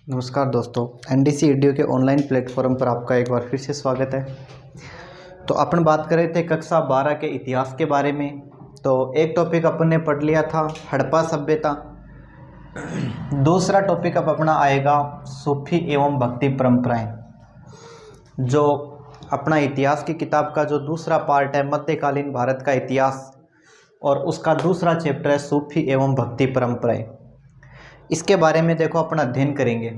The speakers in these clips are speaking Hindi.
नमस्कार दोस्तों, एनडीसी एडियो के ऑनलाइन प्लेटफॉर्म पर आपका एक बार फिर से स्वागत है। तो अपन बात कर रहे थे कक्षा 12 के इतिहास के बारे में। तो एक टॉपिक अपन ने पढ़ लिया था हड़प्पा सभ्यता। दूसरा टॉपिक अब अपना आएगा सूफी एवं भक्ति परंपराएं, जो अपना इतिहास की किताब का जो दूसरा पार्ट है मध्यकालीन भारत का इतिहास, और उसका दूसरा चैप्टर है सूफी एवं भक्ति परंपराएं। इसके बारे में देखो अपना अध्ययन करेंगे।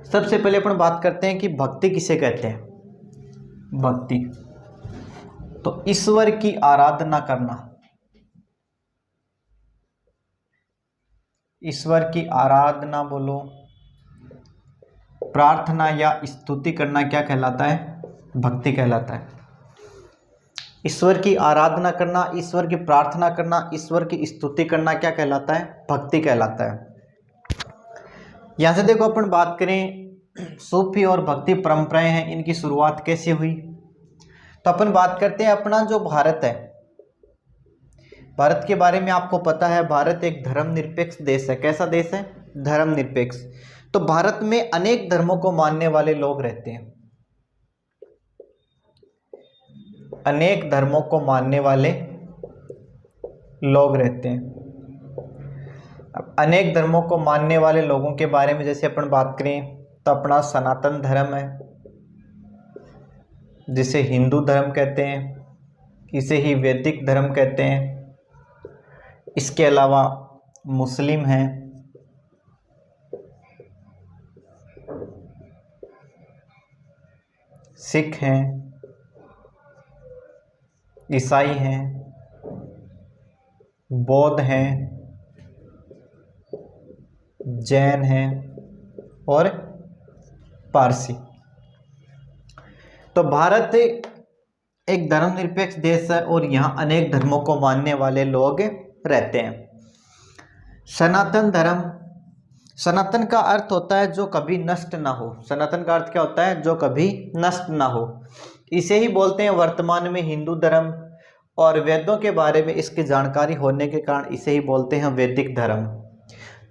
सबसे पहले अपन बात करते हैं कि भक्ति किसे कहते हैं। भक्ति तो ईश्वर की आराधना करना, ईश्वर की आराधना बोलो, प्रार्थना या स्तुति करना क्या कहलाता है? भक्ति कहलाता है। ईश्वर की आराधना करना, ईश्वर की प्रार्थना करना, ईश्वर की स्तुति करना क्या कहलाता है? भक्ति कहलाता है। यहाँ से देखो अपन बात करें सूफी और भक्ति परंपराएं हैं, इनकी शुरुआत कैसे हुई। तो अपन बात करते हैं अपना जो भारत है, भारत के बारे में आपको पता है भारत एक धर्मनिरपेक्ष देश है। कैसा देश है? धर्मनिरपेक्ष। तो भारत में अनेक धर्मों को मानने वाले लोग रहते हैं, अनेक धर्मों को मानने वाले लोग रहते हैं। अब अनेक धर्मों को मानने वाले लोगों के बारे में जैसे अपन बात करें तो अपना सनातन धर्म है, जिसे हिंदू धर्म कहते हैं, इसे ही वैदिक धर्म कहते हैं। इसके अलावा मुस्लिम हैं, सिख हैं, ईसाई हैं, बौद्ध हैं, जैन हैं और पारसी। तो भारत एक धर्मनिरपेक्ष देश है और यहाँ अनेक धर्मों को मानने वाले लोग रहते हैं। सनातन धर्म, सनातन का अर्थ होता है जो कभी नष्ट ना हो। सनातन का अर्थ क्या होता है? जो कभी नष्ट ना हो। इसे ही बोलते हैं वर्तमान में हिंदू धर्म, और वेदों के बारे में इसकी जानकारी होने के कारण इसे ही बोलते हैं वैदिक धर्म।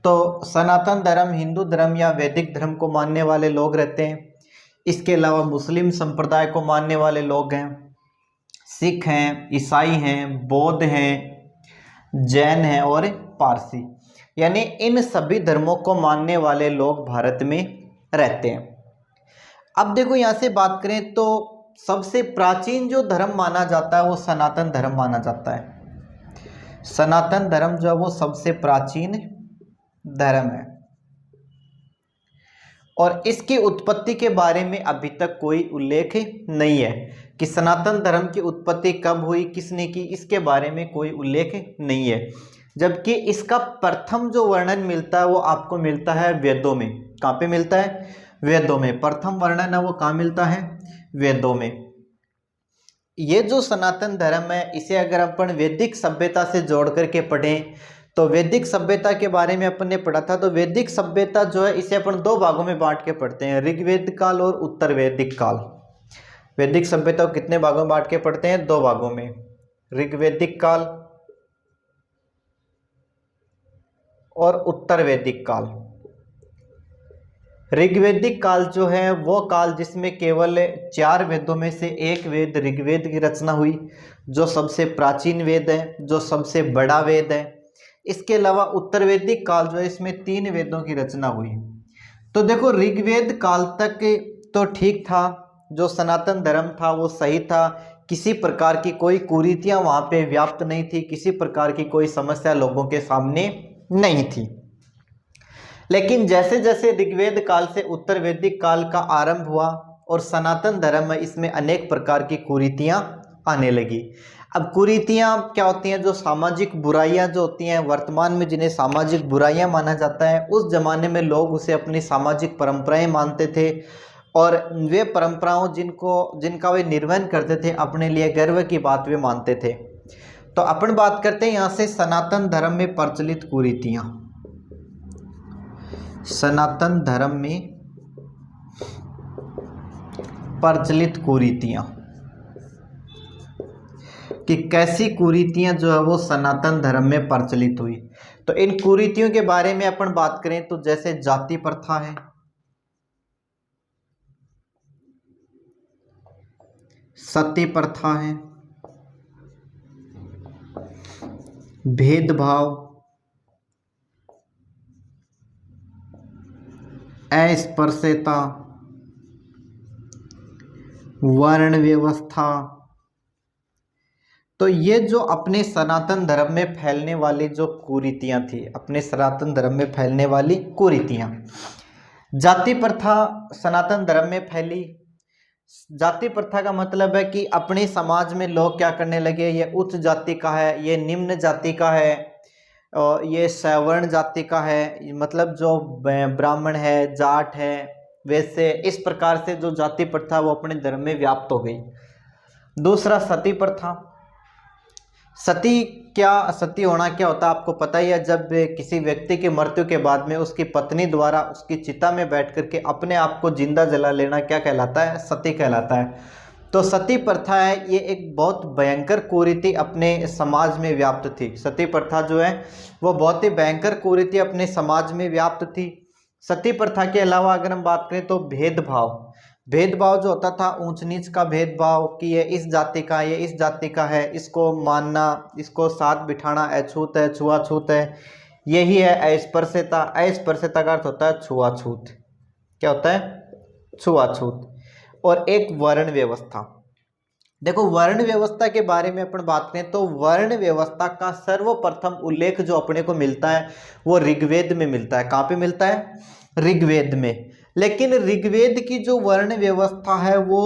तो सनातन धर्म, हिंदू धर्म या वैदिक धर्म को मानने वाले लोग रहते हैं। इसके अलावा मुस्लिम संप्रदाय को मानने वाले लोग हैं, सिख हैं, ईसाई हैं, बौद्ध हैं, जैन हैं और पारसी। यानी इन सभी धर्मों को मानने वाले लोग भारत में रहते हैं। अब देखो यहाँ से बात करें तो सबसे प्राचीन जो धर्म माना जाता है वो सनातन धर्म माना जाता है। सनातन धर्म जो है वो सबसे प्राचीन धर्म है, और इसकी उत्पत्ति के बारे में अभी तक कोई उल्लेख नहीं है कि सनातन धर्म की उत्पत्ति कब हुई, किसने की, इसके बारे में कोई उल्लेख नहीं है। जबकि इसका प्रथम जो वर्णन मिलता है वो आपको मिलता है वेदों में। कहाँ पे मिलता है? वेदों में। प्रथम वर्णन है वो कहाँ मिलता है? वेदों में। ये जो सनातन धर्म है इसे अगर अपन वैदिक सभ्यता से जोड़ करके पढ़ें तो वैदिक सभ्यता के बारे में अपन ने पढ़ा था। तो वैदिक सभ्यता जो है इसे अपन दो भागों में बांट के पढ़ते हैं, ऋग्वेद काल और उत्तर वैदिक काल। वैदिक सभ्यता को कितने भागों में बांट के पढ़ते हैं? दो भागों में, ऋग्वेदिक काल और उत्तर वैदिक काल। ऋग्वेदिक काल जो है वो काल जिसमें केवल 4 वेदों में से एक वेद ऋग्वेद की रचना हुई, जो सबसे प्राचीन वेद है, जो सबसे बड़ा वेद है। इसके अलावा उत्तर वैदिक काल जो है इसमें 3 वेदों की रचना हुई। तो देखो ऋग्वेद काल तक तो ठीक था, जो सनातन धर्म था वो सही था, किसी प्रकार की कोई कुरीतियां वहाँ पे व्याप्त नहीं थी, किसी प्रकार की कोई समस्या लोगों के सामने नहीं थी। लेकिन जैसे जैसे ऋग्वेद काल से उत्तर वैदिक काल का आरंभ हुआ और सनातन धर्म में इसमें अनेक प्रकार की कुरीतियां आने लगी। अब कुरीतियां क्या होती हैं? जो सामाजिक बुराइयां जो होती हैं, वर्तमान में जिन्हें सामाजिक बुराइयां माना जाता है, उस जमाने में लोग उसे अपनी सामाजिक परंपराएं मानते थे, और वे परंपराओं जिनका वे निर्वहन करते थे, अपने लिए गर्व की बात वे मानते थे। तो अपन बात करते हैं यहाँ से सनातन धर्म में प्रचलित कुरीतियां। सनातन धर्म में प्रचलित कुरीतियां, कि कैसी कुरीतियां जो है वो सनातन धर्म में प्रचलित हुई। तो इन कुरीतियों के बारे में अपन बात करें तो जैसे जाति प्रथा है, सती प्रथा है, भेदभाव, अस्पृश्यता, वर्ण व्यवस्था, तो ये जो अपने सनातन धर्म में फैलने वाली जो कुरीतियां थी, अपने सनातन धर्म में फैलने वाली कुरीतियां, जाति प्रथा सनातन धर्म में फैली। जाति प्रथा का मतलब है कि अपने समाज में लोग क्या करने लगे, ये उच्च जाति का है, ये निम्न जाति का है, और ये सवर्ण जाति का है, मतलब जो ब्राह्मण है, जाट है, वैसे इस प्रकार से जो जाति प्रथा वो अपने धर्म में व्याप्त हो गई। दूसरा सती प्रथा। सती होना क्या होता है आपको पता ही है, जब किसी व्यक्ति की मृत्यु के बाद में उसकी पत्नी द्वारा उसकी चिता में बैठ करके अपने आप को जिंदा जला लेना क्या कहलाता है, सती कहलाता है। तो सती प्रथा है, ये एक बहुत भयंकर कुरीति अपने समाज में व्याप्त थी। सती प्रथा जो है वो बहुत ही भयंकर कुरीति अपने समाज में व्याप्त थी। सती प्रथा के अलावा अगर हम बात करें तो भेदभाव जो होता था, ऊंच नीच का भेदभाव, कि ये इस जाति का, ये इस जाति का है, इसको मानना, इसको साथ बिठाना अछूत है, छुआछूत है, यही है अस्पृश्यता। अस्पृश्यता का अर्थ होता है छुआछूत। क्या होता है? छुआछूत। और एक वर्ण व्यवस्था। देखो वर्ण व्यवस्था के बारे में अपन बात करें तो वर्ण व्यवस्था का सर्वप्रथम उल्लेख जो अपने को मिलता है वो ऋग्वेद में मिलता है। कहाँ पे मिलता है? ऋग्वेद में। लेकिन ऋग्वेद की जो वर्ण व्यवस्था है वो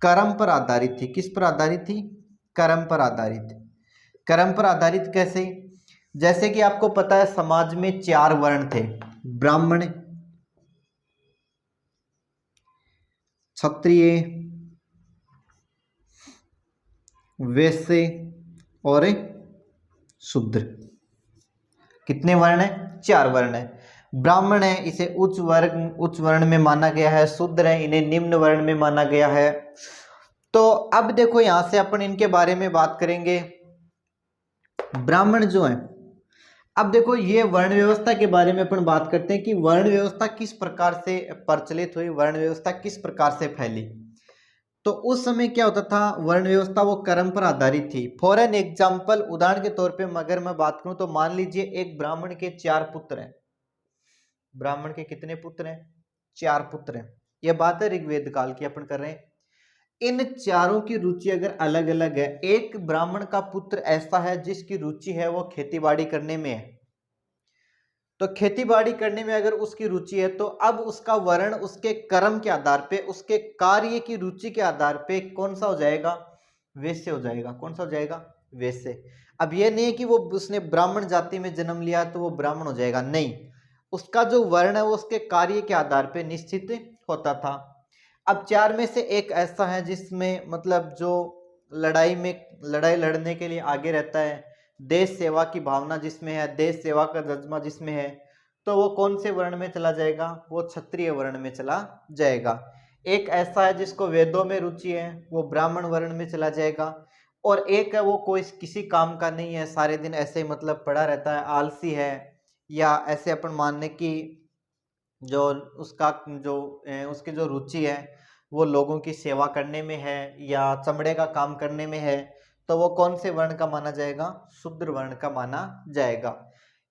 कर्म पर आधारित थी। किस पर आधारित थी? कर्म पर आधारित। कर्म पर आधारित कैसे? जैसे कि आपको पता है समाज में 4 वर्ण थे, ब्राह्मण, क्षत्रिय, वैश्य और शूद्र। कितने वर्ण है? 4 वर्ण है। ब्राह्मण है, इसे उच्च वर्ण में माना गया है। शूद्र है, इन्हें निम्न वर्ण में माना गया है। तो अब देखो यहां से अपन इनके बारे में बात करेंगे। ब्राह्मण जो है, अब देखो ये वर्ण व्यवस्था के बारे में अपन बात करते हैं कि वर्ण व्यवस्था किस प्रकार से प्रचलित हुई, वर्ण व्यवस्था किस प्रकार से फैली। तो उस समय क्या होता था, वर्ण व्यवस्था वो कर्म पर आधारित थी। फॉर एन एग्जाम्पल, उदाहरण के तौर पे अगर मैं बात करूं तो मान लीजिए एक ब्राह्मण के 4 पुत्र हैं। ब्राह्मण के कितने पुत्र हैं? 4 पुत्र हैं। यह बात है ऋग्वेद काल की अपन कर रहे हैं। इन चारों की रुचि अगर अलग अलग है, एक ब्राह्मण का पुत्र ऐसा है जिसकी रुचि है वो खेतीबाड़ी करने में है, तो खेतीबाड़ी करने में अगर उसकी रुचि है तो अब उसका वर्ण उसके कर्म के आधार पे, उसके कार्य की रुचि के आधार पे कौन सा हो जाएगा? वैश्य हो जाएगा। कौन सा हो जाएगा? वैश्य। अब यह नहीं है कि वो उसने ब्राह्मण जाति में जन्म लिया तो वो ब्राह्मण हो जाएगा, नहीं, उसका जो वर्ण है वो उसके कार्य के आधार पे निश्चित होता था। अब 4 में से एक ऐसा है जिसमें मतलब जो लड़ाई लड़ने के लिए आगे रहता है, देश सेवा की भावना जिसमें है, देश सेवा का जज्बा जिसमें है, तो वो कौन से वर्ण में चला जाएगा? वो क्षत्रिय वर्ण में चला जाएगा। एक ऐसा है जिसको वेदों में रुचि है, वो ब्राह्मण वर्ण में चला जाएगा। और एक है वो कोई किसी काम का नहीं है, सारे दिन ऐसे ही मतलब पड़ा रहता है, आलसी है, या ऐसे अपन मानने की जो उसका जो उसकी जो रुचि है वो लोगों की सेवा करने में है या चमड़े का काम करने में है, तो वो कौन से वर्ण का माना जाएगा? शूद्र वर्ण का माना जाएगा।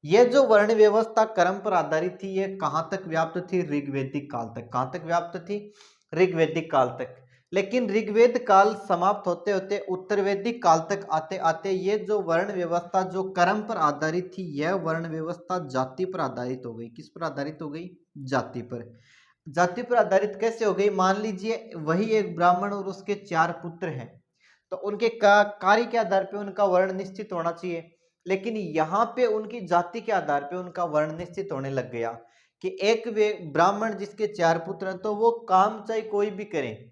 ये जो वर्ण व्यवस्था कर्म पर आधारित थी, ये कहाँ तक व्याप्त थी? ऋग्वैदिक काल तक। कहाँ तक व्याप्त थी? ऋग्वैदिक काल तक। लेकिन ऋग्वेद काल समाप्त होते होते उत्तरवैदिक काल तक आते आते ये जो वर्ण व्यवस्था जो कर्म पर आधारित थी, यह वर्ण व्यवस्था जाति पर आधारित हो गई। किस पर आधारित हो गई? जाति पर। जाति पर आधारित कैसे हो गई? मान लीजिए वही एक ब्राह्मण और उसके 4 पुत्र हैं, तो उनके कार्य के आधार पे उनका वर्ण निश्चित होना चाहिए। लेकिन यहाँ पे उनकी जाति के आधार पे उनका वर्ण निश्चित होने लग गया कि एक वे ब्राह्मण जिसके 4 पुत्र हैं, तो वो काम चाहे कोई भी करे,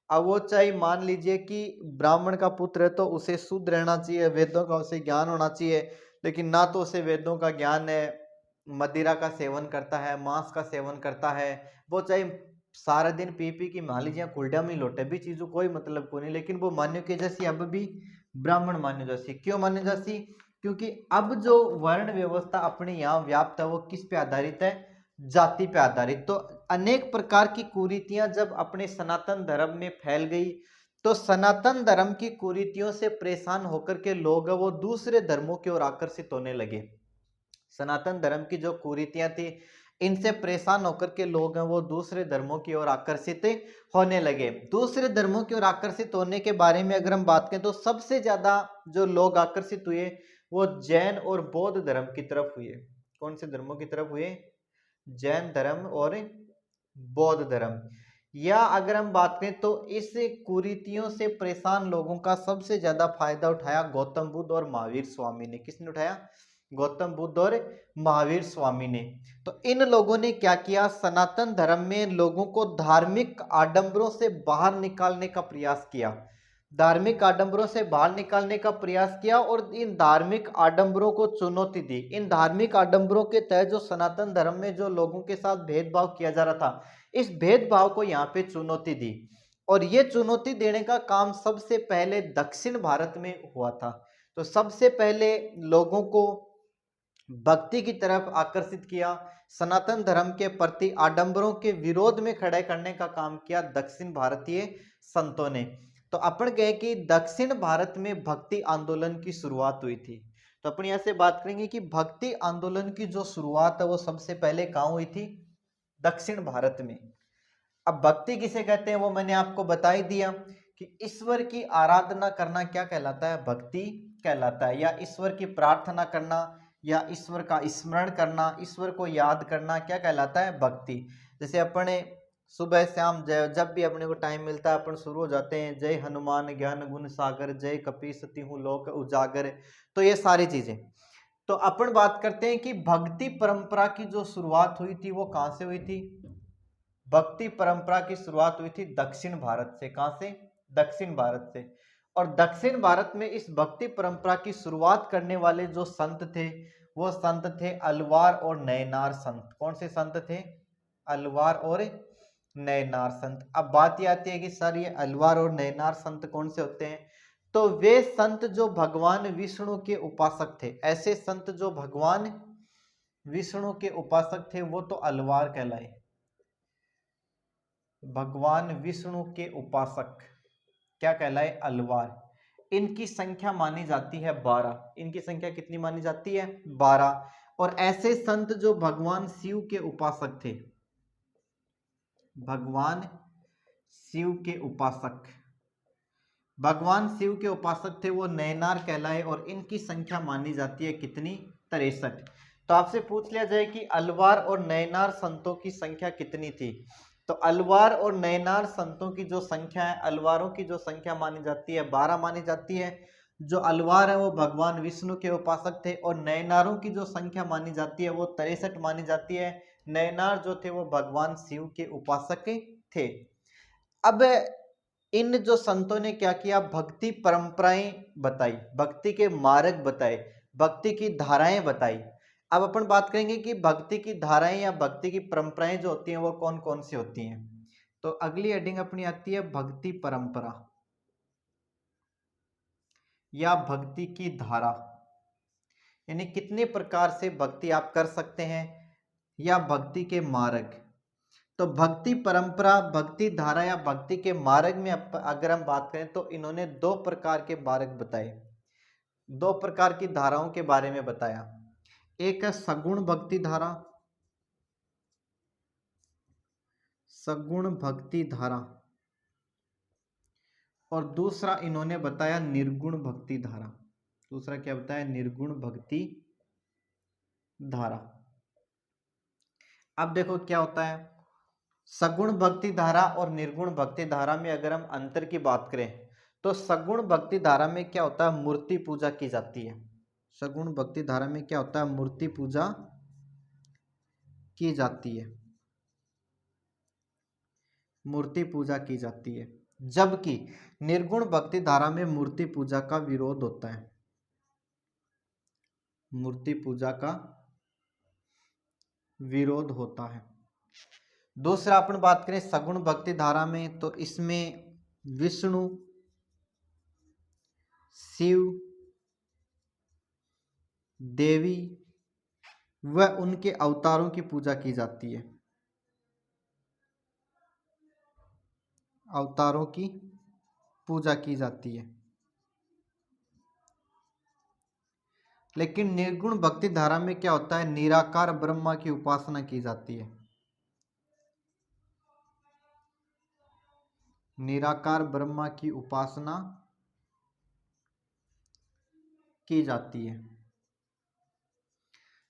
अब वो चाहे मान लीजिए कि ब्राह्मण का पुत्र है तो उसे शुद्ध रहना चाहिए, वेदों का उसे ज्ञान होना चाहिए, लेकिन ना तो उसे वेदों का ज्ञान है, मदिरा का सेवन करता है, मांस का सेवन करता है, वो चाहे सारा दिन पी की मान लीजिए कुल्टा में लोटे भी चीजों कोई मतलब को नहीं, लेकिन वो मान्य के जैसी अब भी ब्राह्मण मान्य जैसी। क्यों मान्य जैसी? क्योंकि अब जो वर्ण व्यवस्था अपने यहाँ व्याप्त है वो किस पे आधारित है, जाति पे आधारित। तो अनेक प्रकार की कुरीतियां जब अपने सनातन धर्म में फैल गई तो सनातन धर्म की कुरीतियों से परेशान होकर के लोग वो दूसरे धर्मों की ओर आकर्षित होने लगे। सनातन धर्म की जो कुरीतियां थी इनसे परेशान होकर के लोग हैं वो दूसरे धर्मों की ओर आकर्षित होने लगे। दूसरे धर्मों की ओर आकर्षित होने के बारे में अगर हम बात करें तो सबसे ज्यादा जो लोग आकर्षित हुए वो जैन और बौद्ध धर्म की तरफ हुए। कौन से धर्मों की तरफ हुए, जैन धर्म और बौद्ध धर्म। या अगर हम बात करें तो इस कुरीतियों से परेशान लोगों का सबसे ज्यादा फायदा उठाया गौतम बुद्ध और महावीर स्वामी ने। किसने उठाया, गौतम बुद्ध और महावीर स्वामी ने। तो इन लोगों ने क्या किया, सनातन धर्म में लोगों को धार्मिक आडंबरों से बाहर निकालने का प्रयास किया, धार्मिक आडंबरों से बाहर निकालने का प्रयास किया और इन धार्मिक आडंबरों को चुनौती दी। इन धार्मिक आडंबरों के तहत जो सनातन धर्म में जो लोगों के साथ भेदभाव किया जा रहा था, इस भेदभाव को यहाँ पे चुनौती दी। और ये चुनौती देने का काम सबसे पहले दक्षिण भारत में हुआ था। तो सबसे पहले लोगों को भक्ति की तरफ आकर्षित किया, सनातन धर्म के प्रति आडंबरों के विरोध में खड़े करने का काम किया दक्षिण भारतीय संतों ने। तो अपन कहे कि दक्षिण भारत में भक्ति आंदोलन की शुरुआत हुई थी। तो अपन यहाँ से बात करेंगे कि भक्ति आंदोलन की जो शुरुआत है वो सबसे पहले कहाँ हुई थी, दक्षिण भारत में। अब भक्ति किसे कहते हैं वो मैंने आपको बता ही दिया कि ईश्वर की आराधना करना क्या कहलाता है, भक्ति कहलाता है। या ईश्वर की प्रार्थना करना या ईश्वर का स्मरण करना, ईश्वर को याद करना क्या कहलाता है, भक्ति। जैसे अपने सुबह शाम जब भी अपने को टाइम मिलता है अपन शुरू हो जाते हैं जय हनुमान ज्ञान गुण सागर, जय कपीसति हूँ लोक उजागर। तो ये सारी चीजें। तो अपन बात करते हैं कि भक्ति परंपरा की जो शुरुआत हुई थी वो कहाँ से हुई थी, भक्ति परंपरा की शुरुआत हुई थी दक्षिण भारत से। कहां से, दक्षिण भारत से। और दक्षिण भारत में इस भक्ति परंपरा की शुरुआत करने वाले जो संत थे वो संत थे अलवार और नयनार संत। कौन से संत थे, अलवार और नयनार संत। अब बात ये आती है कि सर ये अलवार और नयनार संत कौन से होते हैं, तो वे संत जो भगवान विष्णु के उपासक थे। ऐसे संत जो भगवान विष्णु के उपासक थे वो तो अलवार कहलाए, भगवान विष्णु के उपासक क्या कहलाए, अलवार। इनकी संख्या मानी जाती है 12। इनकी संख्या कितनी मानी जाती है, 12। और ऐसे संत जो भगवान शिव के उपासक थे, भगवान शिव के उपासक, भगवान शिव के उपासक थे वो नयनार कहलाए। और इनकी संख्या मानी जाती है कितनी, 63। तो आपसे पूछ लिया जाए कि अलवार और नयनार संतों की संख्या कितनी थी, तो अलवार और नयनार संतों की जो संख्या है, अलवारों की जो संख्या मानी जाती है 12 मानी जाती है। जो अलवार है वो भगवान विष्णु के उपासक थे। और नयनारों की जो संख्या मानी जाती है वो 63 मानी जाती है। नयनार जो थे वो भगवान शिव के उपासक थे। अब इन जो संतों ने क्या किया, भक्ति परंपराएं बताई, भक्ति के मार्ग बताए, भक्ति की धाराएं बताई। अब अपन बात करेंगे कि भक्ति की धाराएं या भक्ति की परंपराएं जो होती हैं वो कौन कौन सी होती हैं। तो अगली हेडिंग अपनी आती है भक्ति परंपरा या भक्ति की धारा, यानी कितने प्रकार से भक्ति आप कर सकते हैं, या भक्ति के मार्ग। तो भक्ति परंपरा, भक्ति धारा या भक्ति के मार्ग में अगर हम बात करें तो इन्होंने 2 प्रकार के मार्ग बताए, 2 प्रकार की धाराओं के बारे में बताया। एक है सगुण भक्ति धारा, सगुण भक्ति धारा, और दूसरा इन्होंने बताया निर्गुण भक्ति धारा। दूसरा क्या बताया, निर्गुण भक्ति धारा। अब देखो क्या होता है, सगुण भक्ति धारा और निर्गुण भक्ति धारा में अगर हम अंतर की बात करें तो सगुण भक्ति धारा में क्या होता है, मूर्ति पूजा की जाती है। सगुण भक्ति धारा में क्या होता है, मूर्ति पूजा की जाती है, मूर्ति पूजा की जाती है। जबकि निर्गुण भक्ति धारा में मूर्ति पूजा का विरोध होता है, मूर्ति पूजा का विरोध होता है। दूसरा अपन बात करें सगुण भक्ति धारा में तो इसमें विष्णु, शिव देवी व उनके अवतारों की पूजा की जाती है। अवतारों की पूजा की जाती है। लेकिन निर्गुण भक्ति धारा में क्या होता है, निराकार ब्रह्मा की उपासना की जाती है। निराकार ब्रह्मा की उपासना की जाती है।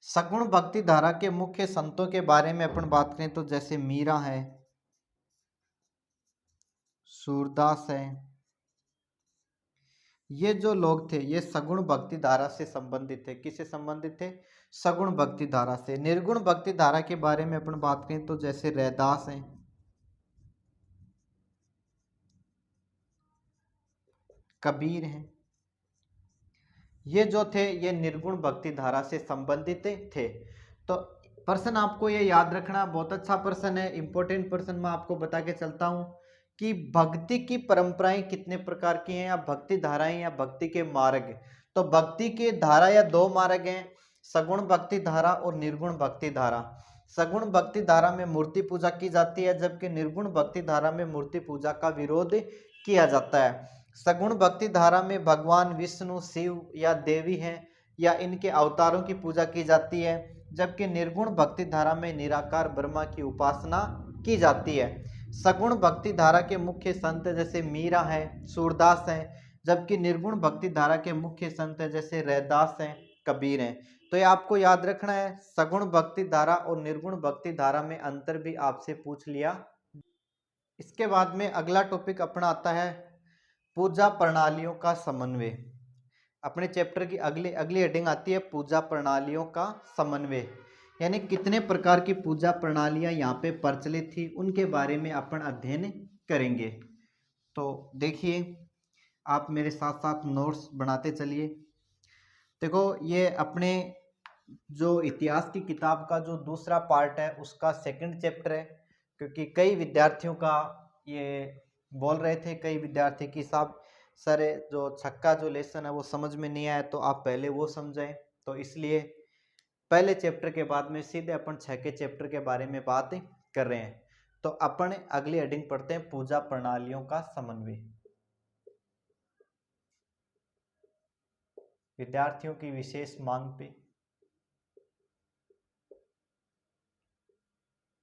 सगुण भक्ति धारा के मुख्य संतों के बारे में अपन बात करें तो जैसे मीरा है, सूरदास है, ये जो लोग थे ये सगुण भक्ति धारा से संबंधित थे। किससे संबंधित थे? सगुण भक्ति धारा से। निर्गुण भक्ति धारा के बारे में अपन बात करें तो जैसे रैदास हैं, कबीर हैं, ये जो थे ये निर्गुण भक्ति धारा से संबंधित थे। तो प्रश्न आपको ये याद रखना, बहुत अच्छा प्रश्न है, इंपॉर्टेंट प्रश्न। मैं आपको बता के चलता हूं कि भक्ति की परंपराएं कितने प्रकार की हैं, या भक्ति धाराएं या भक्ति के मार्ग। तो भक्ति के धारा या दो मार्ग हैं, सगुण भक्ति धारा और निर्गुण भक्ति धारा। सगुण भक्ति धारा में मूर्ति पूजा की जाती है, जबकि निर्गुण भक्ति धारा में मूर्ति पूजा का विरोध किया जाता है। सगुण भक्ति धारा में भगवान विष्णु, शिव या देवी हैं या इनके अवतारों की पूजा की जाती है, जबकि निर्गुण भक्ति धारा में निराकार ब्रह्मा की उपासना की जाती है। सगुण भक्ति धारा के मुख्य संत जैसे मीरा है, सूरदास हैं, जबकि निर्गुण भक्ति धारा के मुख्य संत जैसे रैदास हैं, कबीर हैं। तो ये आपको याद रखना है, सगुण भक्ति धारा और निर्गुण भक्ति धारा में अंतर भी आपसे पूछ लिया। इसके बाद में अगला टॉपिक अपना आता है पूजा प्रणालियों का समन्वय। अपने चैप्टर की अगली हेडिंग आती है पूजा प्रणालियों का समन्वय, यानी कितने प्रकार की पूजा प्रणालियां यहाँ पे प्रचलित थी उनके बारे में अपन अध्ययन करेंगे। तो देखिए, आप मेरे साथ साथ नोट्स बनाते चलिए। देखो, ये अपने जो इतिहास की किताब का जो दूसरा पार्ट है उसका सेकंड चैप्टर है, क्योंकि कई विद्यार्थियों का ये बोल रहे थे, कई विद्यार्थी की साहब सर जो छक्का जो लेसन है वो समझ में नहीं आया, तो आप पहले वो समझाएं। तो इसलिए पहले चैप्टर के बाद में सीधे अपन 6 के चैप्टर के बारे में बात कर रहे हैं। तो अपन अगली हेडिंग पढ़ते हैं पूजा प्रणालियों का समन्वय। विद्यार्थियों की विशेष मांग पे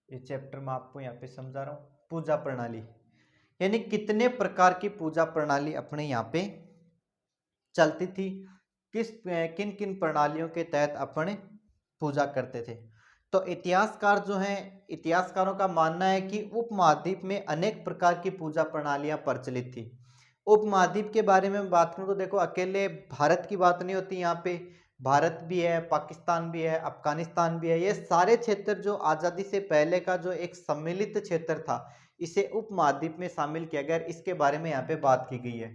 ये चैप्टर मैं आपको यहाँ पे समझा रहा हूँ। पूजा प्रणाली यानी कितने प्रकार की पूजा प्रणाली अपने यहाँ पे चलती थी, किन किन प्रणालियों के तहत अपन पूजा करते थे। तो इतिहासकार जो हैं, इतिहासकारों का मानना है कि उपमहाद्वीप में अनेक प्रकार की पूजा प्रणालियां प्रचलित थी। उपमहाद्वीप के बारे में बात करूं तो देखो, अकेले भारत की बात नहीं होती यहाँ पे, भारत भी है, पाकिस्तान भी है, अफगानिस्तान भी है। ये सारे क्षेत्र जो आज़ादी से पहले का जो एक सम्मिलित क्षेत्र था, इसे उपमहाद्वीप में शामिल किया गया, इसके बारे में यहाँ पे बात की गई है।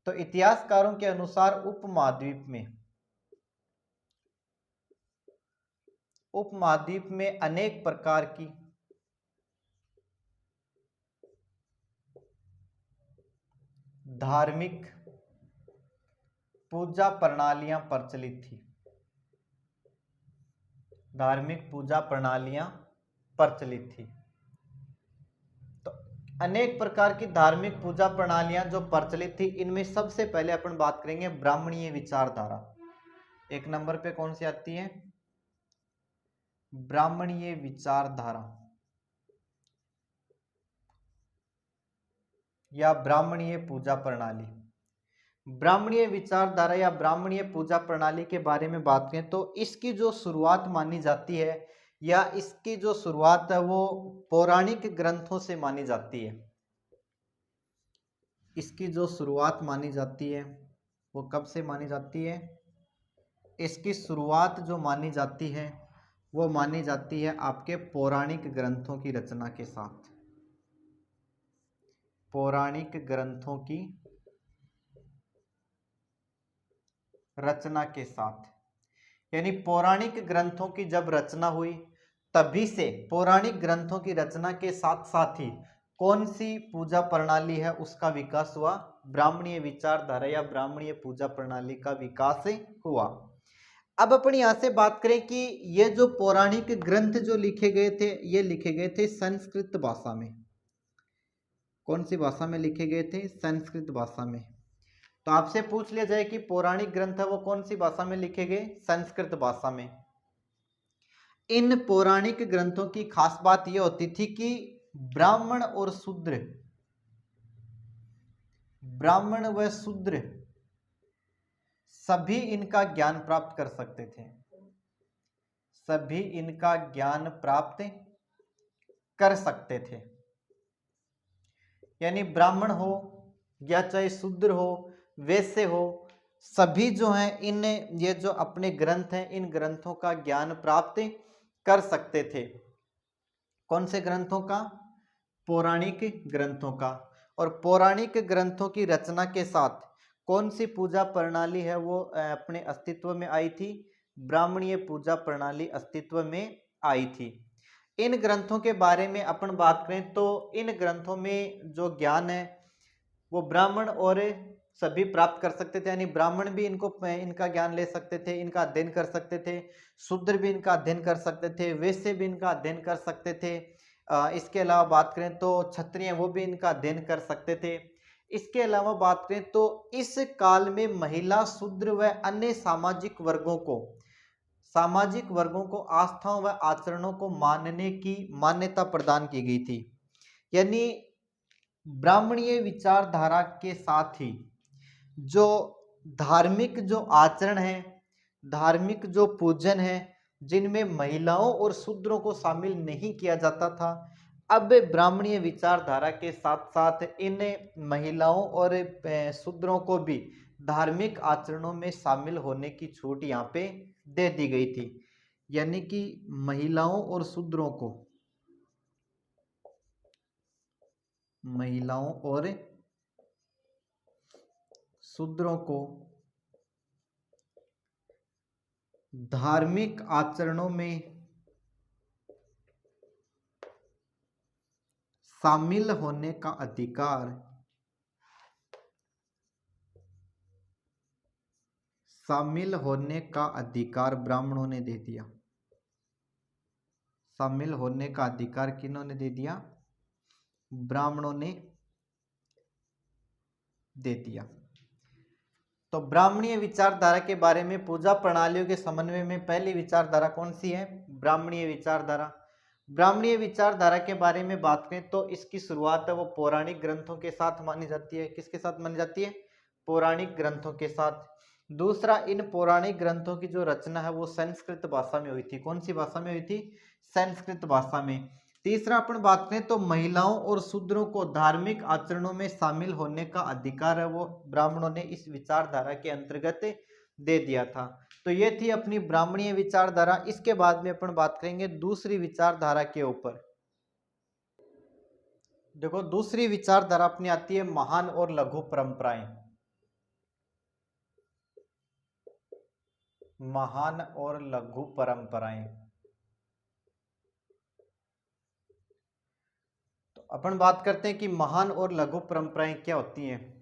तो इतिहासकारों के अनुसार उपमहाद्वीप में अनेक प्रकार की धार्मिक पूजा प्रणालियां प्रचलित थी। धार्मिक पूजा प्रणालियां प्रचलित थी। तो अनेक प्रकार की धार्मिक पूजा प्रणालियां जो प्रचलित थी, इनमें सबसे पहले अपन बात करेंगे ब्राह्मणीय विचारधारा। एक नंबर पे कौन सी आती है? ब्राह्मणीय विचारधारा या ब्राह्मणीय पूजा प्रणाली। ब्राह्मणीय विचारधारा या ब्राह्मणीय पूजा प्रणाली के बारे में बात करें तो इसकी जो शुरुआत मानी जाती है, या इसकी जो शुरुआत है वो पौराणिक ग्रंथों से मानी जाती है। इसकी जो शुरुआत मानी जाती है वो कब से मानी जाती है? इसकी शुरुआत जो मानी जाती है वो मानी जाती है आपके पौराणिक ग्रंथों की रचना के साथ। पौराणिक ग्रंथों की रचना के साथ, यानी पौराणिक ग्रंथों की जब रचना हुई तभी से पौराणिक ग्रंथों की रचना के साथ साथ ही कौन सी पूजा प्रणाली है उसका विकास हुआ? ब्राह्मणीय विचारधारा या ब्राह्मणीय पूजा प्रणाली का विकास हुआ। अब अपन यहाँ से बात करें कि ये जो पौराणिक ग्रंथ जो लिखे गए थे, ये लिखे गए थे संस्कृत भाषा में। कौन सी भाषा में लिखे गए थे? संस्कृत भाषा में। तो आपसे पूछ लिया जाए कि पौराणिक ग्रंथ है वो कौन सी भाषा में लिखे गए? संस्कृत भाषा में। इन पौराणिक ग्रंथों की खास बात यह होती थी कि ब्राह्मण और शूद्र, ब्राह्मण व शूद्र सभी इनका ज्ञान प्राप्त कर सकते थे, सभी इनका ज्ञान प्राप्त कर सकते थे। यानी ब्राह्मण हो या चाहे शूद्र हो, वैश्य हो, सभी जो हैं इन ये जो अपने ग्रंथ हैं इन ग्रंथों का ज्ञान प्राप्त कर सकते थे। कौन से ग्रंथों का? पौराणिक ग्रंथों का। और पौराणिक ग्रंथों की रचना के साथ कौन सी पूजा प्रणाली है वो अपने अस्तित्व में आई थी? ब्राह्मणीय पूजा प्रणाली अस्तित्व में आई थी। इन ग्रंथों के बारे में अपन बात करें तो इन ग्रंथों में जो ज्ञान है वो ब्राह्मण और सभी प्राप्त कर सकते थे, यानी ब्राह्मण भी इनका ज्ञान ले सकते थे, इनका अध्ययन कर सकते थे, शूद्र भी इनका अध्ययन कर सकते थे, वैश्य भी इनका अध्ययन कर सकते थे। इसके अलावा बात करें तो क्षत्रिय वो भी इनका अध्ययन कर सकते थे। इसके अलावा बात करें तो इस काल में महिला, शूद्र व अन्य सामाजिक वर्गों को आस्थाओं व आचरणों को मानने की मान्यता प्रदान की गई थी। यानी ब्राह्मणीय विचारधारा के साथ ही जो धार्मिक जो आचरण है, धार्मिक जो पूजन है, जिनमें महिलाओं और शूद्रों को शामिल नहीं किया जाता था, अब ब्राह्मणीय विचारधारा के साथ साथ इन महिलाओं और शूद्रों को भी धार्मिक आचरणों में शामिल होने की छूट यहाँ पे दे दी गई थी। यानी कि महिलाओं और शूद्रों को, महिलाओं और शूद्रों को धार्मिक आचरणों में शामिल होने का अधिकार, शामिल होने का अधिकार ब्राह्मणों ने दे दिया। शामिल होने का अधिकार किन्होंने दे दिया? ब्राह्मणों ने दे दिया। तो ब्राह्मणीय विचारधारा के बारे में, पूजा प्रणालियों के समन्वय में पहली विचारधारा कौन सी है? ब्राह्मणीय विचारधारा। ब्राह्मणीय विचारधारा के बारे में बात करें तो इसकी शुरुआत है वो पौराणिक ग्रंथों के साथ मानी जाती है। किसके साथ मानी जाती है? पौराणिक ग्रंथों के साथ। दूसरा, इन पौराणिक ग्रंथों की जो रचना है वो संस्कृत भाषा में हुई थी। कौन सी भाषा में हुई थी? संस्कृत भाषा में। तीसरा, अपन बात करें तो महिलाओं और शूद्रों को धार्मिक आचरणों में शामिल होने का अधिकार है वो ब्राह्मणों ने इस विचारधारा के अंतर्गत दे दिया था। तो ये थी अपनी ब्राह्मणीय विचारधारा। इसके बाद में अपन बात करेंगे दूसरी विचारधारा के ऊपर। देखो, दूसरी विचारधारा अपनी आती है महान और लघु परंपराएं। महान और लघु परंपराएं। तो अपन बात करते हैं कि महान और लघु परंपराएं क्या होती हैं।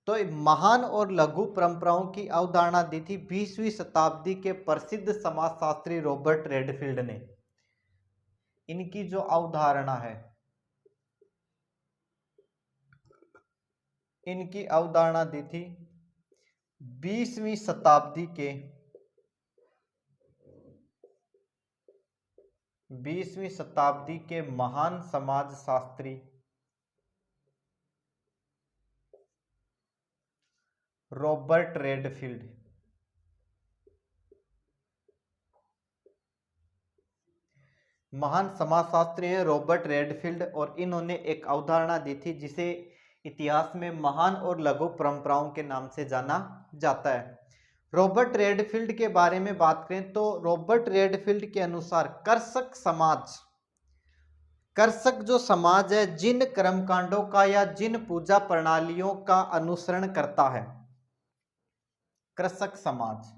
तो महान और लघु परंपराओं की अवधारणा दी थी 20वीं शताब्दी के प्रसिद्ध समाजशास्त्री रॉबर्ट रेडफील्ड ने। इनकी जो अवधारणा है, इनकी अवधारणा दी थी 20वीं शताब्दी के 20वीं शताब्दी के महान समाजशास्त्री रॉबर्ट रेडफील्ड। महान समाजशास्त्री है रॉबर्ट रेडफील्ड, और इन्होंने एक अवधारणा दी थी जिसे इतिहास में महान और लघु परंपराओं के नाम से जाना जाता है। रॉबर्ट रेडफील्ड के बारे में बात करें तो रॉबर्ट रेडफील्ड के अनुसार कर्षक समाज, कर्षक जो समाज है जिन कर्मकांडों का या जिन पूजा प्रणालियों का अनुसरण करता है, कृषक समाज,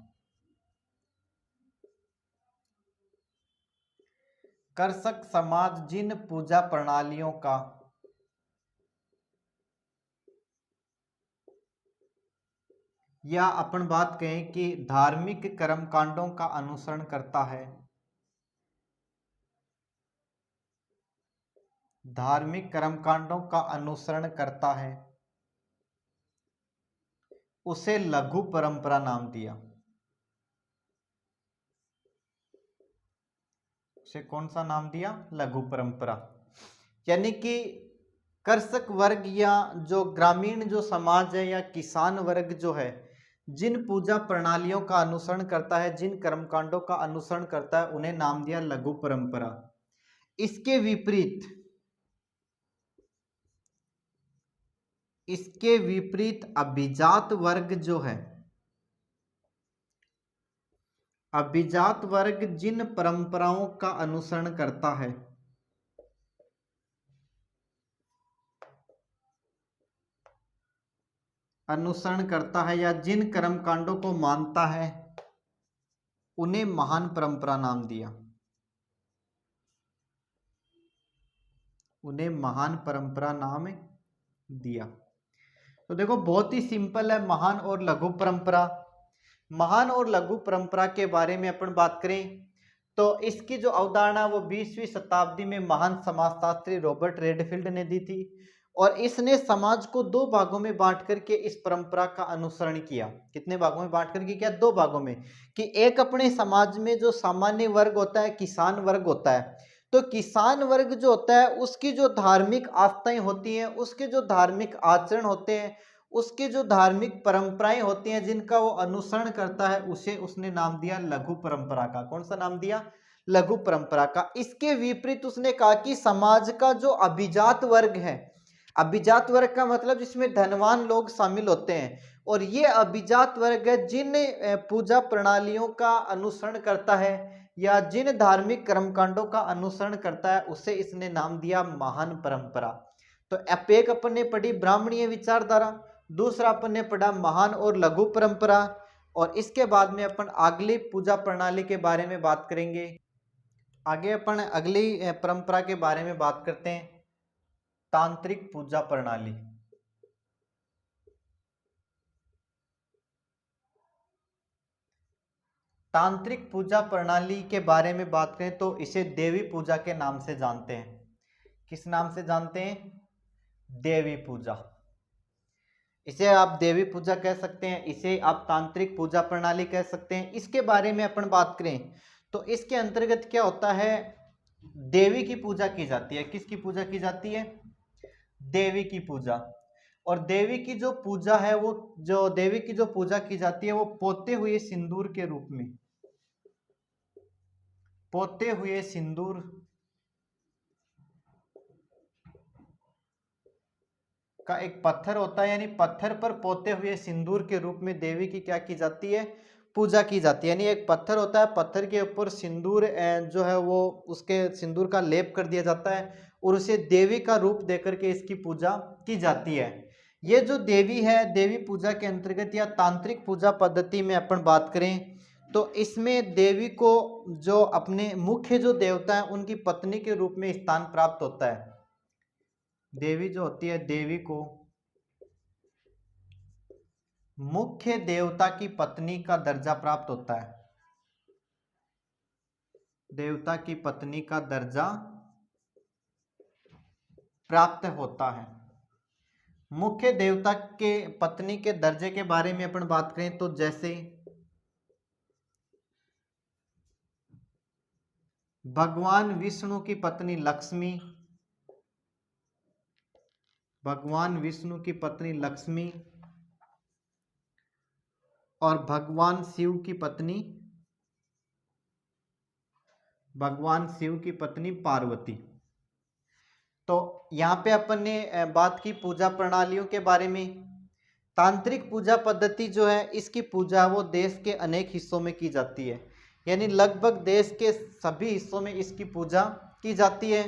कर्षक समाज जिन पूजा प्रणालियों का या अपन बात कहें कि धार्मिक कर्मकांडों का अनुसरण करता है, धार्मिक कर्मकांडों का अनुसरण करता है, उसे लघु परंपरा नाम दिया। उसे कौन सा नाम दिया? लघु परंपरा। यानी कि कृषक वर्ग या जो ग्रामीण जो समाज है या किसान वर्ग जो है, जिन पूजा प्रणालियों का अनुसरण करता है, जिन कर्मकांडों का अनुसरण करता है, उन्हें नाम दिया लघु परंपरा। इसके विपरीत, इसके विपरीत अभिजात वर्ग जो है, अभिजात वर्ग जिन परंपराओं का अनुसरण करता है, अनुसरण करता है या जिन कर्मकांडों को मानता है, उन्हें महान परंपरा नाम दिया, उन्हें महान परंपरा नाम दिया। तो देखो बहुत ही सिंपल है महान और लघु परंपरा। महान और लघु परंपरा के बारे में अपन बात करें तो इसकी जो अवधारणा वो 20वीं शताब्दी में महान समाजशास्त्री रॉबर्ट रेडफील्ड ने दी थी, और इसने समाज को दो भागों में बांट करके इस परंपरा का अनुसरण किया। कितने भागों में बांट करके किया? दो भागों में। कि एक अपने समाज में जो सामान्य वर्ग होता है, किसान वर्ग होता है, तो किसान वर्ग जो होता है उसकी जो धार्मिक आस्थाएं होती हैं, उसके जो धार्मिक आचरण होते हैं, उसके जो धार्मिक परंपराएं होती हैं जिनका वो अनुसरण करता है, उसे उसने नाम दिया लघु परंपरा का। कौन सा नाम दिया? लघु परंपरा का। इसके विपरीत उसने कहा कि समाज का जो अभिजात वर्ग है, अभिजात वर्ग का मतलब जिसमें धनवान लोग शामिल होते हैं, और ये अभिजात वर्ग है जिन पूजा प्रणालियों का अनुसरण करता है या जिन धार्मिक कर्मकांडों का अनुसरण करता है, उसे इसने नाम दिया महान परंपरा। तो एक अपन ने पढ़ी ब्राह्मणीय विचारधारा, दूसरा अपन ने पढ़ा महान और लघु परंपरा, और इसके बाद में अपन अगली पूजा प्रणाली के बारे में बात करेंगे। आगे अपन अगली परंपरा के बारे में बात करते हैं, तांत्रिक पूजा प्रणाली। तांत्रिक पूजा प्रणाली के बारे में बात करें तो इसे देवी पूजा के नाम से जानते हैं। किस नाम से जानते हैं? देवी पूजा। इसे आप देवी पूजा कह सकते हैं, इसे आप तांत्रिक पूजा प्रणाली कह सकते हैं। इसके बारे में अपन बात करें तो इसके अंतर्गत क्या होता है? देवी की पूजा की जाती है। किसकी पूजा की जाती है? देवी की पूजा। और देवी की जो पूजा है, वो जो देवी की जो पूजा की जाती है वो पोते हुए सिंदूर के रूप में, पोते हुए सिंदूर का एक पत्थर होता है, यानी पत्थर पर पोते हुए सिंदूर के रूप में देवी की क्या की जाती है? पूजा की जाती है। यानी एक पत्थर होता है, पत्थर के ऊपर सिंदूर जो है वो उसके सिंदूर का लेप कर दिया जाता है और उसे देवी का रूप देकर के इसकी पूजा की जाती है। ये जो देवी है, देवी पूजा के अंतर्गत या तांत्रिक पूजा पद्धति में अपन बात करें तो इसमें देवी को जो अपने मुख्य जो देवता है उनकी पत्नी के रूप में स्थान प्राप्त होता है। देवी जो होती है, देवी को मुख्य देवता की पत्नी का दर्जा प्राप्त होता है। देवता की पत्नी का दर्जा प्राप्त होता है। मुख्य देवता के पत्नी के दर्जे के बारे में अपन बात करें तो जैसे भगवान विष्णु की पत्नी लक्ष्मी, भगवान विष्णु की पत्नी लक्ष्मी और भगवान शिव की पत्नी, भगवान शिव की पत्नी पार्वती। तो यहाँ पे अपन ने बात की पूजा प्रणालियों के बारे में। तांत्रिक पूजा पद्धति जो है इसकी पूजा वो देश के अनेक हिस्सों में की जाती है, यानी लगभग देश के सभी हिस्सों में इसकी पूजा की जाती है।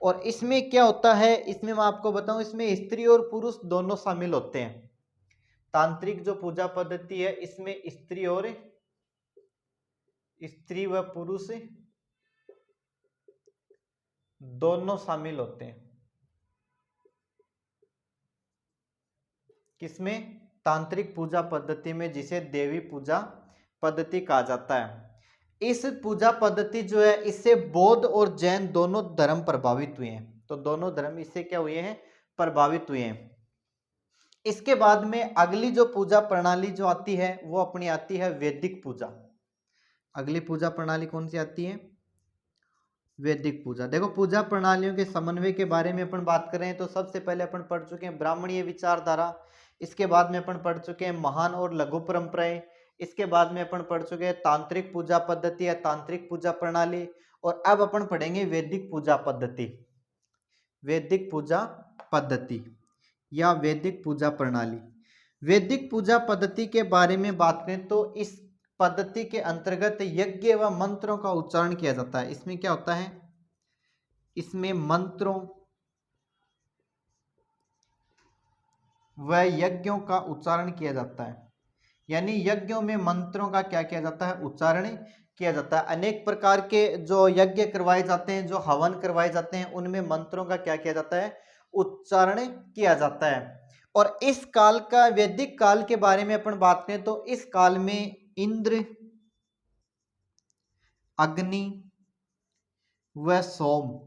और इसमें क्या होता है, इसमें मैं आपको बताऊं, इसमें स्त्री और पुरुष दोनों शामिल होते हैं। तांत्रिक जो पूजा पद्धति है इसमें स्त्री व पुरुष दोनों शामिल होते हैं। किसमें? तांत्रिक पूजा पद्धति में, जिसे देवी पूजा पद्धति कहा जाता है। इस पूजा पद्धति जो है, इससे बौद्ध और जैन दोनों धर्म प्रभावित हुए हैं। तो दोनों धर्म इससे क्या हुए हैं, प्रभावित हुए हैं। इसके बाद में अगली जो पूजा प्रणाली जो आती है वो अपनी आती है वैदिक पूजा। अगली पूजा प्रणाली कौन सी आती है, वैदिक पूजा। देखो पूजा प्रणालियों के समन्वय के बारे में अपन बात करें तो सबसे पहले अपन पढ़ चुके हैं ब्राह्मणीय विचारधारा, इसके बाद में अपन पढ़ चुके हैं महान और लघु परंपराएं, इसके बाद में अपन पढ़ चुके हैं तांत्रिक पूजा पद्धति या तांत्रिक पूजा प्रणाली, और अब अपन पढ़ेंगे वैदिक पूजा पद्धति। वैदिक पूजा पद्धति या वैदिक पूजा प्रणाली। वैदिक पूजा पद्धति के बारे में बात करें तो इस पद्धति के अंतर्गत यज्ञ व मंत्रों का उच्चारण किया जाता है। इसमें क्या होता है, इसमें मंत्रों व यज्ञों का उच्चारण किया जाता है। यानी यज्ञों में मंत्रों का क्या किया जाता है, उच्चारण किया जाता है। अनेक प्रकार के जो यज्ञ करवाए जाते हैं, जो हवन करवाए जाते हैं, उनमें मंत्रों का क्या किया जाता है, उच्चारण किया जाता है। और इस काल का, वैदिक काल के बारे में अपन बात करें तो इस काल में इंद्र, अग्नि व सोम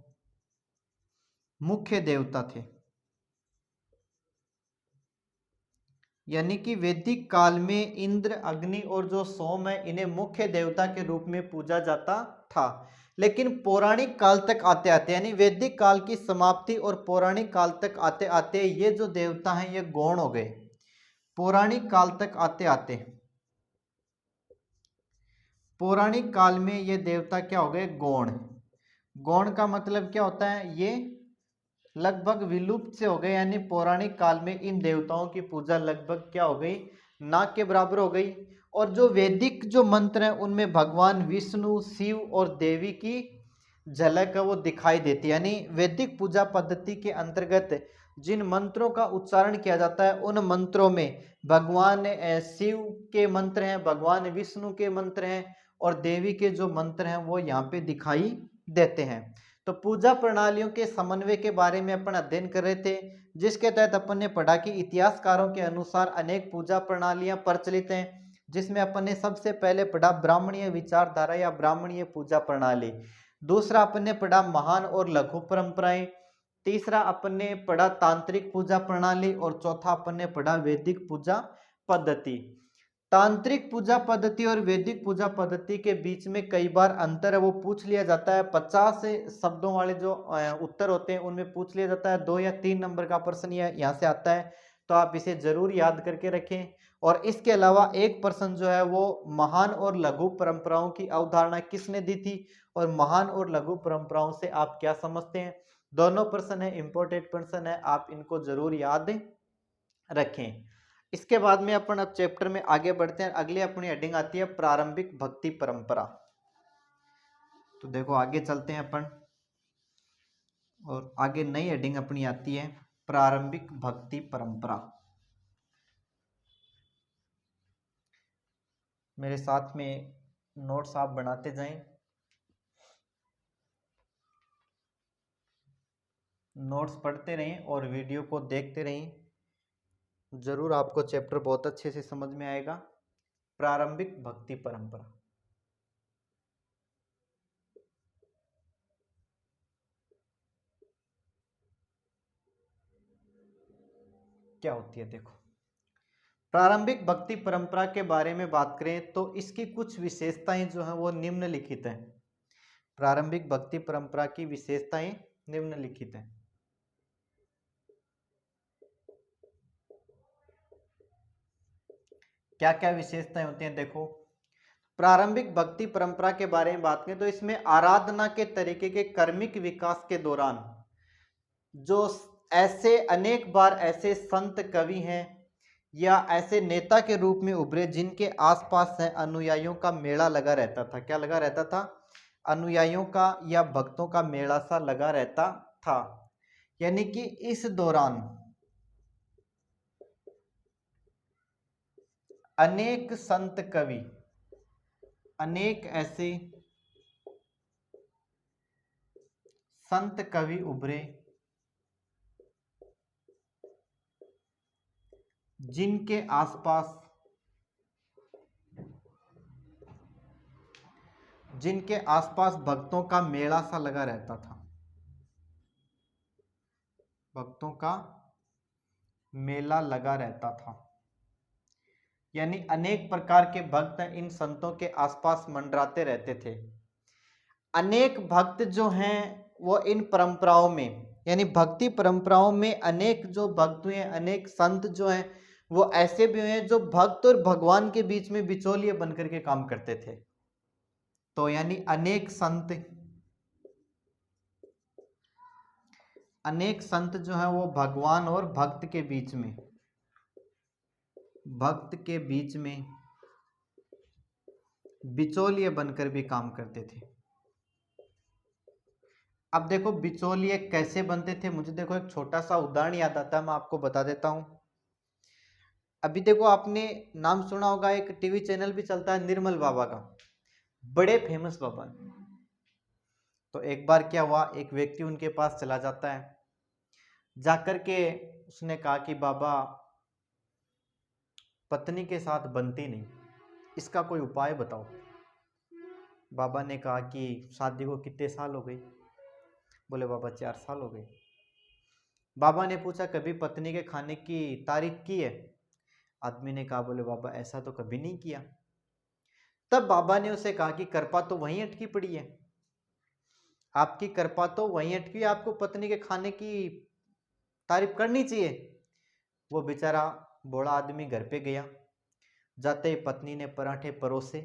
मुख्य देवता थे। यानी कि वैदिक काल में इंद्र, अग्नि और जो सोम है, इन्हें मुख्य देवता के रूप में पूजा जाता था। लेकिन पौराणिक काल तक आते आते, यानी वैदिक काल की समाप्ति और पौराणिक काल तक आते आते ये जो देवता हैं ये गौण हो गए। पौराणिक काल तक आते आते पौराणिक काल में ये देवता क्या हो गए, गौण। गौण का मतलब क्या होता है, ये लगभग विलुप्त से हो गए। यानी पौराणिक काल में इन देवताओं की पूजा लगभग क्या हो गई, ना के बराबर हो गई। और जो वैदिक जो मंत्र हैं उनमें भगवान विष्णु, शिव और देवी की झलक है वो दिखाई देती है। यानी वैदिक पूजा पद्धति के अंतर्गत जिन मंत्रों का उच्चारण किया जाता है उन मंत्रों में भगवान शिव के मंत्र हैं, भगवान विष्णु के मंत्र हैं और देवी के जो मंत्र हैं वो यहाँ पे दिखाई देते हैं। तो पूजा प्रणालियों के समन्वय के बारे में अपन अध्ययन कर रहे थे, जिसके तहत अपन ने पढ़ा कि इतिहासकारों के अनुसार अनेक पूजा प्रणालियां प्रचलित हैं, जिसमें अपन ने सबसे पहले पढ़ा ब्राह्मणीय विचारधारा या ब्राह्मणीय पूजा प्रणाली। दूसरा अपन ने पढ़ा महान और लघु परंपराएं। तीसरा अपन ने पढ़ा तांत्रिक पूजा प्रणाली और चौथा अपन ने पढ़ा वैदिक पूजा पद्धति। तांत्रिक पूजा पद्धति और वैदिक पूजा पद्धति के बीच में कई बार अंतर है वो पूछ लिया जाता है। 50 शब्दों वाले जो उत्तर होते हैं उनमें पूछ लिया जाता है। 2 या 3 नंबर का प्रश्न यहाँ से आता है, तो आप इसे जरूर याद करके रखें। और इसके अलावा एक प्रश्न जो है वो महान और लघु परंपराओं की अवधारणा किसने दी थी और महान और लघु परंपराओं से आप क्या समझते हैं। दोनों प्रश्न है, इंपॉर्टेंट प्रश्न है, आप इनको जरूर याद रखें। इसके बाद में अपन अब चैप्टर में आगे बढ़ते हैं। अगली अपनी हेडिंग आती है प्रारंभिक भक्ति परंपरा। तो देखो आगे चलते हैं अपन, और आगे नई हेडिंग अपनी आती है प्रारंभिक भक्ति परंपरा। मेरे साथ में नोट्स आप बनाते जाएं, नोट्स पढ़ते रहें और वीडियो को देखते रहें, जरूर आपको चैप्टर बहुत अच्छे से समझ में आएगा। प्रारंभिक भक्ति परंपरा क्या होती है, देखो प्रारंभिक भक्ति परंपरा के बारे में बात करें तो इसकी कुछ विशेषताएं जो हैं वो निम्नलिखित हैं। प्रारंभिक भक्ति परंपरा की विशेषताएं निम्नलिखित हैं। क्या क्या विशेषताएं होती हैं, देखो प्रारंभिक भक्ति परंपरा के बारे में बात करें तो इसमें आराधना के तरीके के कर्मिक विकास के दौरान जो ऐसे अनेक बार ऐसे संत कवि हैं या ऐसे नेता के रूप में उभरे जिनके आसपास है अनुयायियों का मेला लगा रहता था। क्या लगा रहता था, अनुयायियों का या भक्तों का मेला सा लगा रहता था। यानी कि इस दौरान अनेक संत कवि, अनेक ऐसे संत कवि उभरे जिनके आसपास भक्तों का मेला सा लगा रहता था, भक्तों का मेला लगा रहता था। यानी अनेक प्रकार के भक्त इन संतों के आसपास मंडराते रहते थे। अनेक भक्त जो हैं वो इन परंपराओं में, यानी भक्ति परंपराओं में अनेक जो भक्त हुए, अनेक संत जो हैं वो ऐसे भी हुए जो भक्त और भगवान के बीच में बिचौलिए बनकर के काम करते थे। तो यानी अनेक संत जो हैं वो भगवान और भक्त के बीच में बिचौलिए बनकर भी काम करते थे। अब देखो बिचौलिए कैसे बनते थे, मुझे देखो एक छोटा सा उदाहरण याद आता है, मैं आपको बता देता हूं। अभी देखो आपने नाम सुना होगा, एक टीवी चैनल भी चलता है निर्मल बाबा का, बड़े फेमस बाबा। तो एक बार क्या हुआ, एक व्यक्ति उनके पास चला जाता है, जाकर के उसने कहा कि बाबा पत्नी के साथ बनती नहीं, इसका कोई उपाय बताओ। बाबा ने कहा कि शादी को कितने साल हो गए? बोले बाबा 4 साल हो गए। बाबा ने पूछा कभी पत्नी के खाने की तारीफ की है? आदमी ने कहा बोले बाबा ऐसा तो कभी नहीं किया। तब बाबा ने उसे कहा कि कृपा तो वहीं अटकी पड़ी है, आपकी कृपा तो वहीं अटकी है, आपको पत्नी के खाने की तारीफ करनी चाहिए। वो बेचारा बूढ़ा आदमी घर पे गया, जाते ही पत्नी ने पराठे परोसे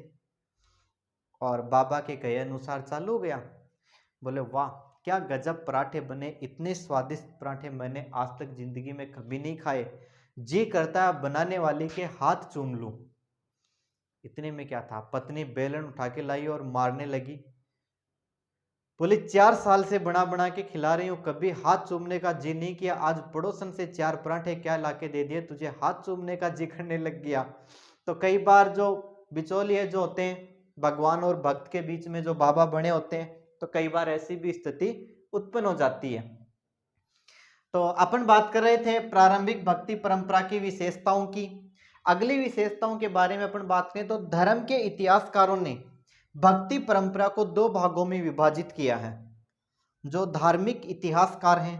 और बाबा के कहे अनुसार चालू हो गया। बोले वाह क्या गजब पराठे बने, इतने स्वादिष्ट पराठे मैंने आज तक जिंदगी में कभी नहीं खाए, जी करता है बनाने वाले के हाथ चूम लूं। इतने में क्या था, पत्नी बेलन उठा के लाई और मारने लगी। बोले 4 साल से बना बना के खिला रही हूँ, कभी हाथ चूमने का जी नहीं किया, आज पड़ोसन से 4 पराठे क्या लाके दे दिए, तुझे हाथ चूमने का जी करने लग गया। तो कई बार जो बिचौलिए जो होते हैं भगवान और भक्त के बीच में, जो बाबा बने होते हैं, तो कई बार ऐसी भी स्थिति उत्पन्न हो जाती है। तो अपन बात कर रहे थे प्रारंभिक भक्ति परंपरा की विशेषताओं की। अगली विशेषताओं के बारे में अपन बात करें तो धर्म के इतिहासकारों ने भक्ति परंपरा को 2 भागों में विभाजित किया है। जो धार्मिक इतिहासकार हैं,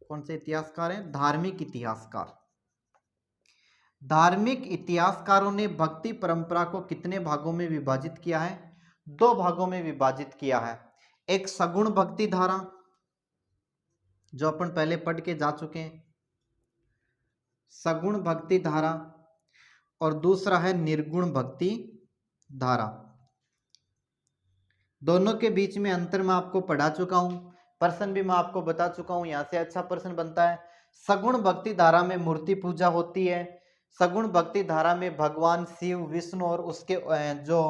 कौन से इतिहासकार हैं? धार्मिक इतिहासकार। धार्मिक इतिहासकारों ने भक्ति परंपरा को कितने भागों में विभाजित किया है? 2 भागों में विभाजित किया है। एक सगुण भक्ति धारा, जो अपन पहले पढ़ के जा चुके हैं, सगुण भक्ति धारा, और दूसरा है निर्गुण भक्ति धारा। दोनों के बीच में अंतर मैं आपको पढ़ा चुका हूं, प्रश्न भी मैं आपको बता चुका हूं, यहां से अच्छा प्रश्न बनता है। सगुण भक्ति धारा में मूर्ति पूजा होती है, सगुण भक्ति धारा में भगवान शिव विष्णु और उसके जो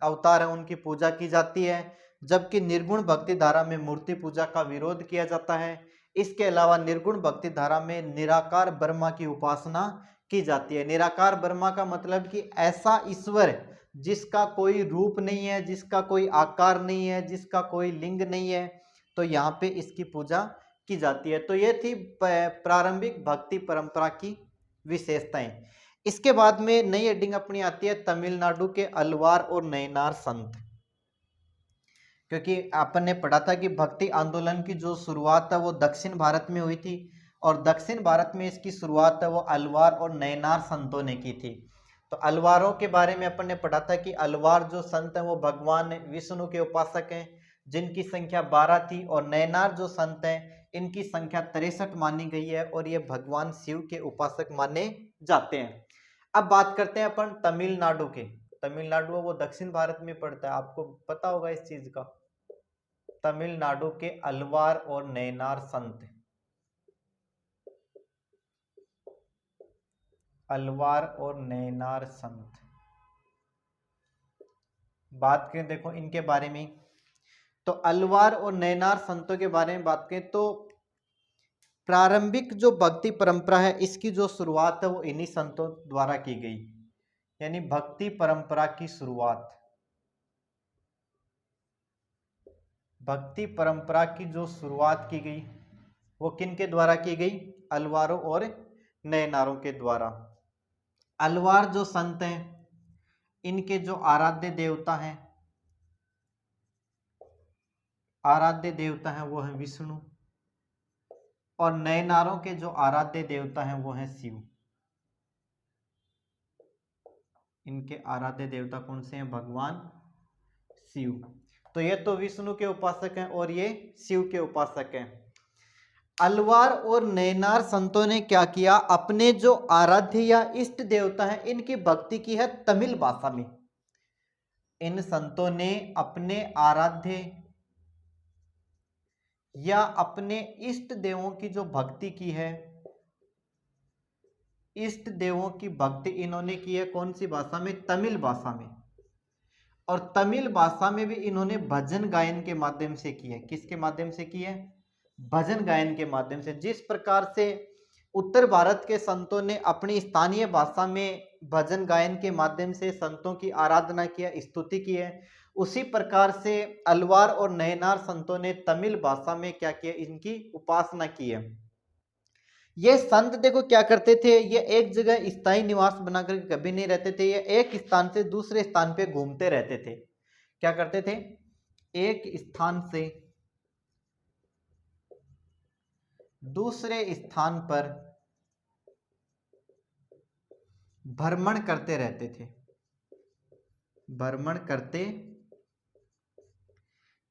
अवतार है उनकी पूजा की जाती है, जबकि निर्गुण भक्ति धारा में मूर्ति पूजा का विरोध किया जाता है। इसके अलावा निर्गुण भक्ति धारा में निराकार ब्रह्मा की उपासना की जाती है। निराकार ब्रह्मा का मतलब कि ऐसा ईश्वर जिसका कोई रूप नहीं है, जिसका कोई आकार नहीं है, जिसका कोई लिंग नहीं है, तो यहाँ पे इसकी पूजा की जाती है। तो ये थी प्रारंभिक भक्ति परंपरा की विशेषताएं। इसके बाद में नई हेडिंग अपनी आती है तमिलनाडु के अलवार और नयनार संत। क्योंकि अपन ने पढ़ा था कि भक्ति आंदोलन की जो शुरुआत है वो दक्षिण भारत में हुई थी, और दक्षिण भारत में इसकी शुरुआत है वो अलवार और नयनार संतों ने की थी। तो अलवारों के बारे में अपन ने पढ़ा था कि अलवार जो संत हैं वो भगवान विष्णु के उपासक हैं, जिनकी संख्या 12 थी, और नयनार जो संत हैं इनकी संख्या 63 मानी गई है, और ये भगवान शिव के उपासक माने जाते हैं। अब बात करते हैं अपन तमिलनाडु के। तमिलनाडु वो दक्षिण भारत में पड़ता है, आपको पता होगा इस चीज का। तमिलनाडु के अलवार और नयनार संत, अलवार और नयनार संत, बात करें देखो इनके बारे में। तो अलवार और नयनार संतों के बारे में बात करें तो प्रारंभिक जो भक्ति परंपरा है इसकी जो शुरुआत है वो इन्हीं संतों द्वारा की गई। यानी भक्ति परंपरा की शुरुआत, भक्ति परंपरा की जो शुरुआत की गई वो किन के द्वारा की गई? अलवारों और नयनारों के द्वारा। अलवार जो संत हैं, इनके जो आराध्य देवता हैं, वो हैं विष्णु, और नयनारों के जो आराध्य देवता हैं वो हैं शिव। इनके आराध्य देवता कौन से हैं? भगवान शिव। तो ये तो विष्णु के उपासक हैं और ये शिव के उपासक हैं। अलवार और नयनार संतों ने क्या किया? अपने जो आराध्य या इष्ट देवता हैं इनकी भक्ति की है तमिल भाषा में। इन संतों ने अपने आराध्य या अपने इष्ट देवों की जो भक्ति की है, इष्ट देवों की भक्ति इन्होंने की है कौन सी भाषा में? तमिल भाषा में। और तमिल भाषा में भी इन्होंने भजन गायन के माध्यम से की है। किसके माध्यम से की है? भजन गायन के माध्यम से। जिस प्रकार से उत्तर भारत के संतों ने अपनी स्थानीय भाषा में भजन गायन के माध्यम से संतों की आराधना की है, स्तुति की है, उसी प्रकार से अलवार और नयनार संतों ने तमिल भाषा में क्या किया? इनकी उपासना की है। ये संत देखो क्या करते थे, ये एक जगह स्थायी निवास बनाकर कभी नहीं रहते थे, ये एक स्थान से दूसरे स्थान पे घूमते रहते थे। क्या करते थे? एक स्थान से दूसरे स्थान पर भ्रमण करते रहते थे, भ्रमण करते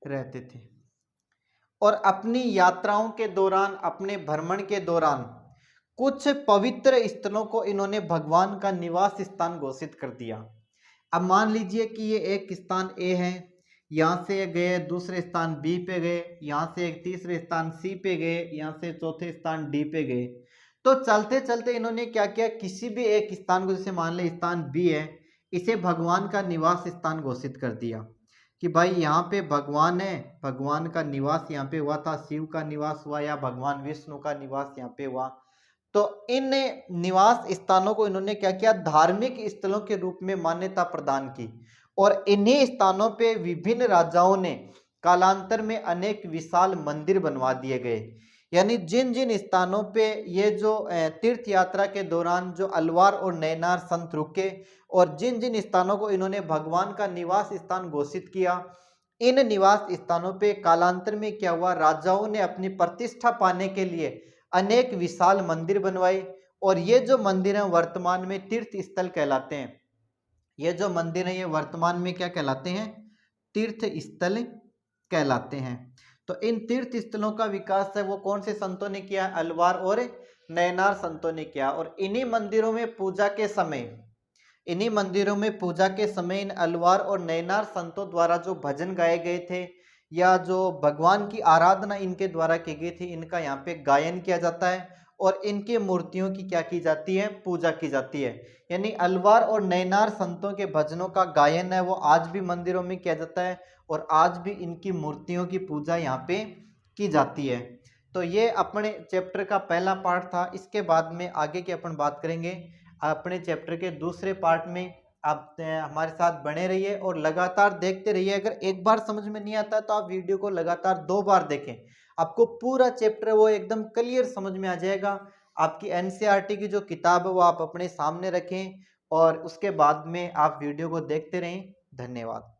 रहते थे। और अपनी यात्राओं के दौरान, अपने भ्रमण के दौरान कुछ पवित्र स्थलों को इन्होंने भगवान का निवास स्थान घोषित कर दिया। अब मान लीजिए कि ये एक स्थान ए है, यहाँ से गए दूसरे स्थान बी पे गए, यहाँ से एक तीसरे स्थान सी पे गए, यहाँ से चौथे स्थान डी पे गए। तो चलते चलते इन्होंने क्या किया? किसी भी एक स्थान को, जैसे मान ले स्थान बी है, इसे भगवान का निवास स्थान घोषित कर दिया कि भाई यहाँ पे भगवान है, भगवान का निवास यहाँ पे हुआ था, शिव का निवास हुआ या भगवान विष्णु का निवास यहाँ पे हुआ। तो इन निवास स्थानों को इन्होंने क्या किया? धार्मिक स्थलों के रूप में मान्यता प्रदान की। और इन्हीं स्थानों पे विभिन्न राजाओं ने कालांतर में अनेक विशाल मंदिर बनवा दिए गए। यानी जिन जिन स्थानों पे ये जो तीर्थ यात्रा के दौरान जो अलवार और नयनार संत रुके और जिन जिन स्थानों को इन्होंने भगवान का निवास स्थान घोषित किया, इन निवास स्थानों पे कालांतर में क्या हुआ? राजाओं ने अपनी प्रतिष्ठा पाने के लिए अनेक विशाल मंदिर बनवाए। और ये जो मंदिर हैं वर्तमान में तीर्थ स्थल कहलाते हैं। ये जो मंदिर हैं ये वर्तमान में क्या कहलाते हैं? तीर्थ स्थल कहलाते हैं। तो इन तीर्थ स्थलों का विकास है वो कौन से संतों ने किया? अलवार और नयनार संतों ने किया। और इन्हीं मंदिरों में पूजा के समय, इन्हीं मंदिरों में पूजा के समय इन अलवार और नयनार संतों द्वारा जो भजन गाए गए थे या जो भगवान की आराधना इनके द्वारा की गई थी, इनका यहाँ पे गायन किया जाता है और इनकी मूर्तियों की क्या की जाती है? पूजा की जाती है। यानी अलवार और नयनार संतों के भजनों का गायन है वो आज भी मंदिरों में किया जाता है और आज भी इनकी मूर्तियों की पूजा यहाँ पे की जाती है। तो ये अपने चैप्टर का पहला पार्ट था। इसके बाद में आगे की अपन बात करेंगे अपने चैप्टर के दूसरे पार्ट में। आप हमारे साथ बने रहिए और लगातार देखते रहिए। अगर एक बार समझ में नहीं आता तो आप वीडियो को लगातार 2 बार देखें, आपको पूरा चैप्टर वो एकदम क्लियर समझ में आ जाएगा। आपकी एनसीईआरटी की जो किताब है वो आप अपने सामने रखें और उसके बाद में आप वीडियो को देखते रहें। धन्यवाद।